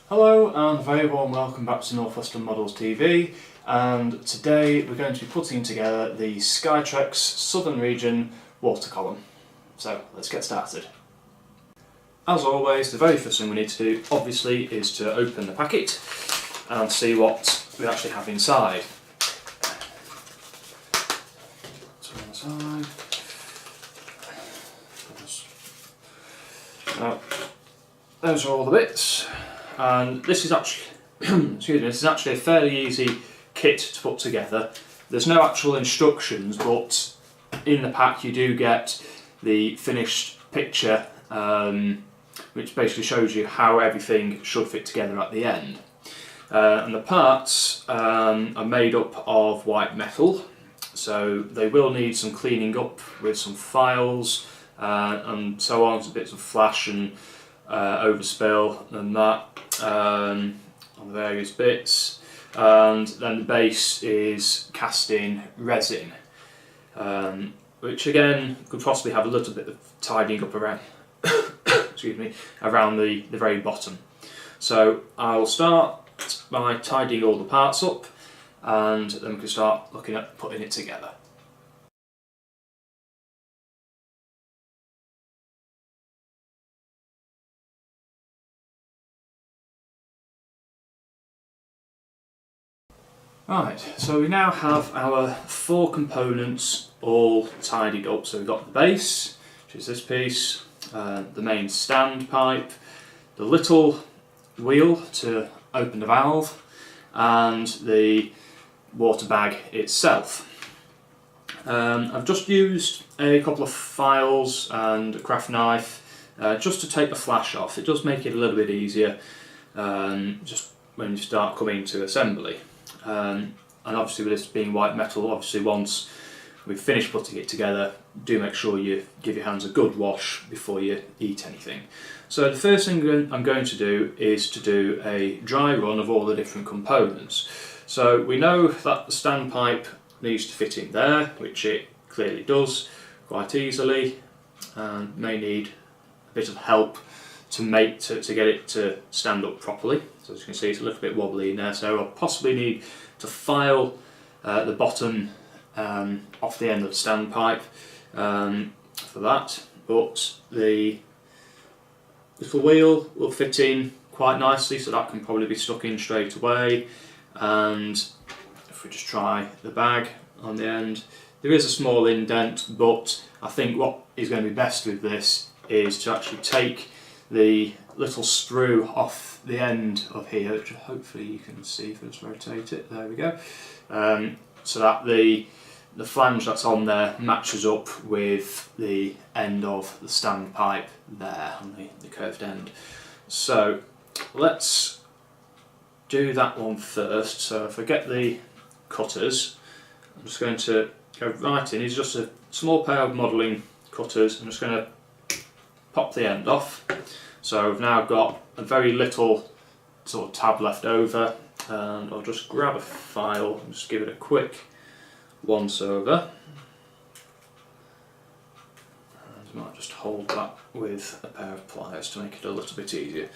Hello and a very warm welcome back to Northwestern Models TV, and today we're going to be putting together the Skytrex Southern Region Water Column. So let's get started. As always, the very first thing we need to do obviously is to open the packet and see what we actually have inside. So on the side. Now, those are all the bits. And this is actually, this is actually a fairly easy kit to put together. There's no actual instructions, but in the pack you do get the finished picture, which basically shows you how everything should fit together at the end. And the parts are made up of white metal, so they will need some cleaning up with some files and so on, some bits of flash and overspill and that on the various bits, and then the base is cast in resin, which again could possibly have a little bit of tidying up around excuse me, around the very bottom. So I'll start by tidying all the parts up and then we can start looking at putting it together. Right, so we now have our four components all tidied up. So we've got the base, which is this piece, the main stand pipe, the little wheel to open the valve, and the water bag itself. I've just used a couple of files and a craft knife just to take the flash off. It does make it a little bit easier just when you start coming to assembly. And obviously with this being white metal, obviously once we've finished putting it together, do make sure you give your hands a good wash before you eat anything. So the first thing I'm going to do is to do a dry run of all the different components. So we know that the standpipe needs to fit in there, which it clearly does quite easily, and may need a bit of help to get it to stand up properly. So as you can see, it's a little bit wobbly in there, so I'll possibly need to file the bottom off the end of the standpipe for that, but the little wheel will fit in quite nicely, so that can probably be stuck in straight away. And if we just try the bag on the end, there is a small indent, but I think what is going to be best with this is to actually take the little sprue off the end of here, which hopefully you can see if I just rotate it. There we go. So that the flange that's on there matches up with the end of the standpipe there on the curved end. So let's do that one first. So if I get the cutters, I'm just going to go right in. It's just a small pair of modelling cutters. I'm just going to pop the end off. So I've now got a very little sort of tab left over, and I'll just grab a file and just give it a quick once over. And I might just hold that with a pair of pliers to make it a little bit easier.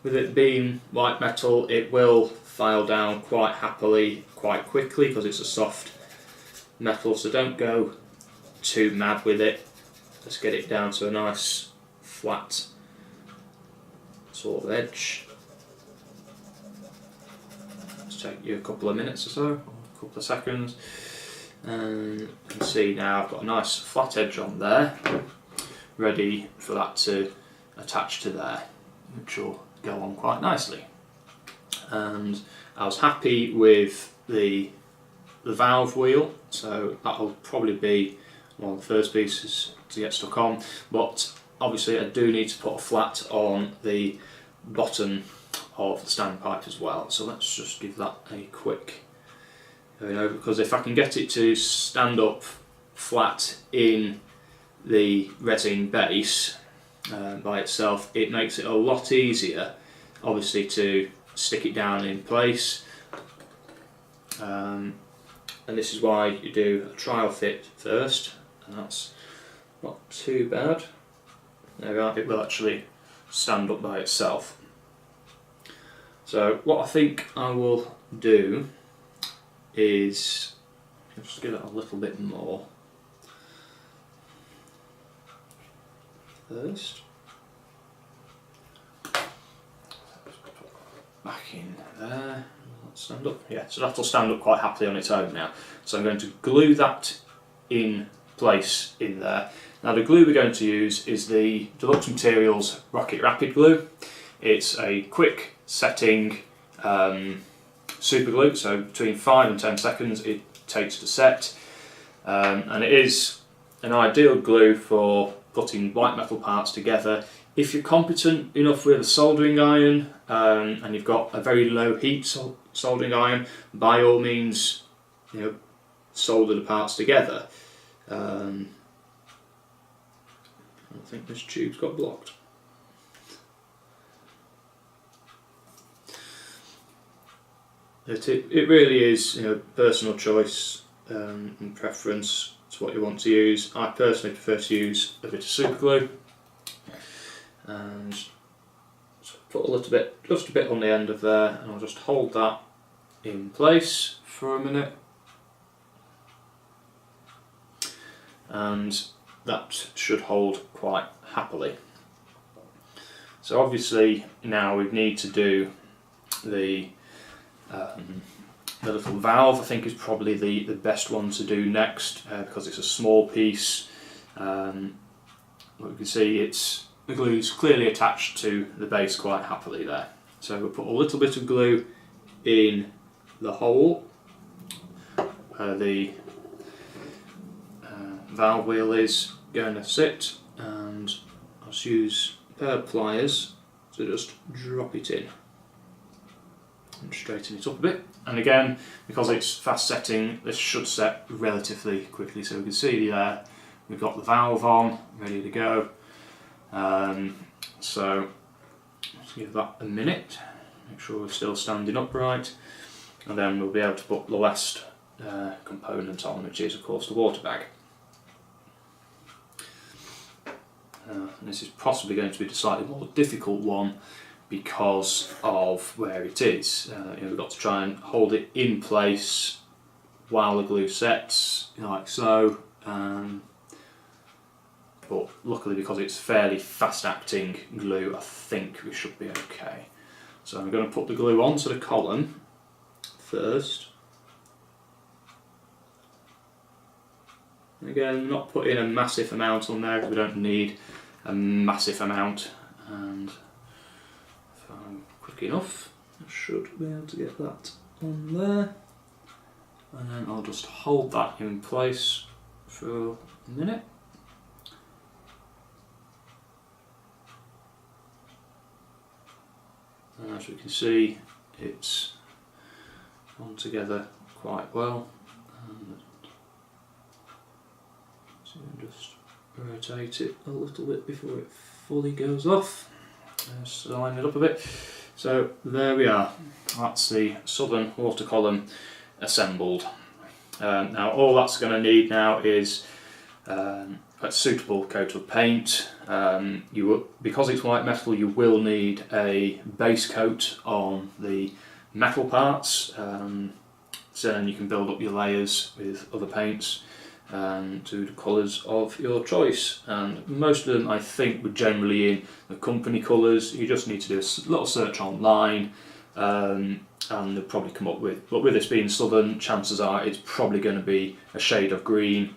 With it being white metal, it will file down quite happily, quite quickly, because it's a soft metal, so don't go too mad with it. Just get it down to a nice flat sort of edge. Just take you a couple of minutes or so, or a couple of seconds, and you can see now I've got a nice flat edge on there, ready for that to attach to there, which will go on quite nicely. And I was happy with the valve wheel, so that'll probably be one of the first pieces to get stuck on, but obviously I do need to put a flat on the bottom of the standpipe as well. So let's just give that a quick going over, because if I can get it to stand up flat in the resin base by itself, it makes it a lot easier obviously to stick it down in place. And this is why you do a trial fit first, and that's not too bad. There we are, it will actually stand up by itself. So what I think I will do is just give it a little bit more first. Back in there, stand up. Yeah, so that'll stand up quite happily on its own now. So I'm going to glue that in place in there. Now the glue we're going to use is the Deluxe Materials Rocket Rapid Glue. It's a quick setting super glue, so between 5 and 10 seconds it takes to set, and it is an ideal glue for putting white metal parts together. If you're competent enough with a soldering iron and you've got a very low heat soldering iron, by all means, you know, solder the parts together. I think this tube's got blocked. It really is, you know, personal choice and preference to what you want to use. I personally prefer to use a bit of super glue, and put a little bit, just a bit on the end of there, and I'll just hold that in place for a minute, and that should hold quite happily. So obviously now we need to do the little valve. I think is probably the best one to do next, because it's a small piece. What you can see, the glue is clearly attached to the base quite happily there. So we'll put a little bit of glue in the hole where the valve wheel is going to sit, and I'll just use a pair of pliers to just drop it in and straighten it up a bit. And again, because it's fast setting, this should set relatively quickly. So we can see there we've got the valve on, ready to go. So let's give that a minute, make sure we're still standing upright, and then we'll be able to put the last component on, which is of course the water bag. This is possibly going to be the slightly more difficult one because of where it is. You know, we've got to try and hold it in place while the glue sets, you know, like so. But luckily, because it's fairly fast acting glue, I think we should be okay. So I'm going to put the glue onto the column first. Again, not putting a massive amount on there because we don't need a massive amount, and if I'm quick enough I should be able to get that on there, and then I'll just hold that in place for a minute. And as we can see, it's gone together quite well. And so just rotate it a little bit before it fully goes off. Just line it up a bit. So there we are. That's the Southern Water Column assembled. Now all that's going to need now is a suitable coat of paint. Because it's white metal, you will need a base coat on the metal parts. So then you can build up your layers with other paints to the colours of your choice, and most of them I think were generally in the company colours. You just need to do a little search online, and they'll probably come up with, but with this being Southern, chances are it's probably going to be a shade of green,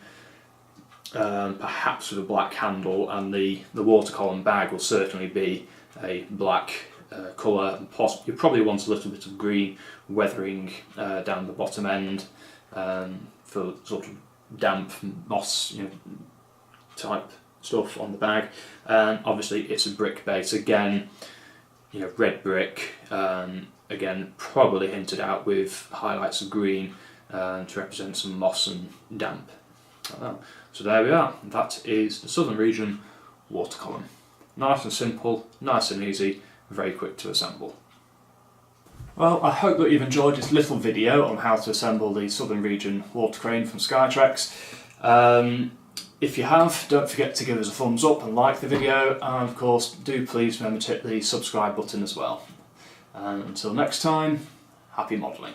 perhaps with a black handle, and the water column bag will certainly be a black colour. You probably want a little bit of green weathering down the bottom end for sort of damp moss, you know, type stuff on the bag. And obviously it's a brick base again, you know, red brick, again probably hinted out with highlights of green to represent some moss and damp. So there we are, that is the Southern Region Water Column. Nice and simple, nice and easy, very quick to assemble. Well, I hope that you've enjoyed this little video on how to assemble the Southern Region water crane from Skytrex. If you have, don't forget to give us a thumbs up and like the video, and of course do please remember to hit the subscribe button as well. And until next time, happy modelling.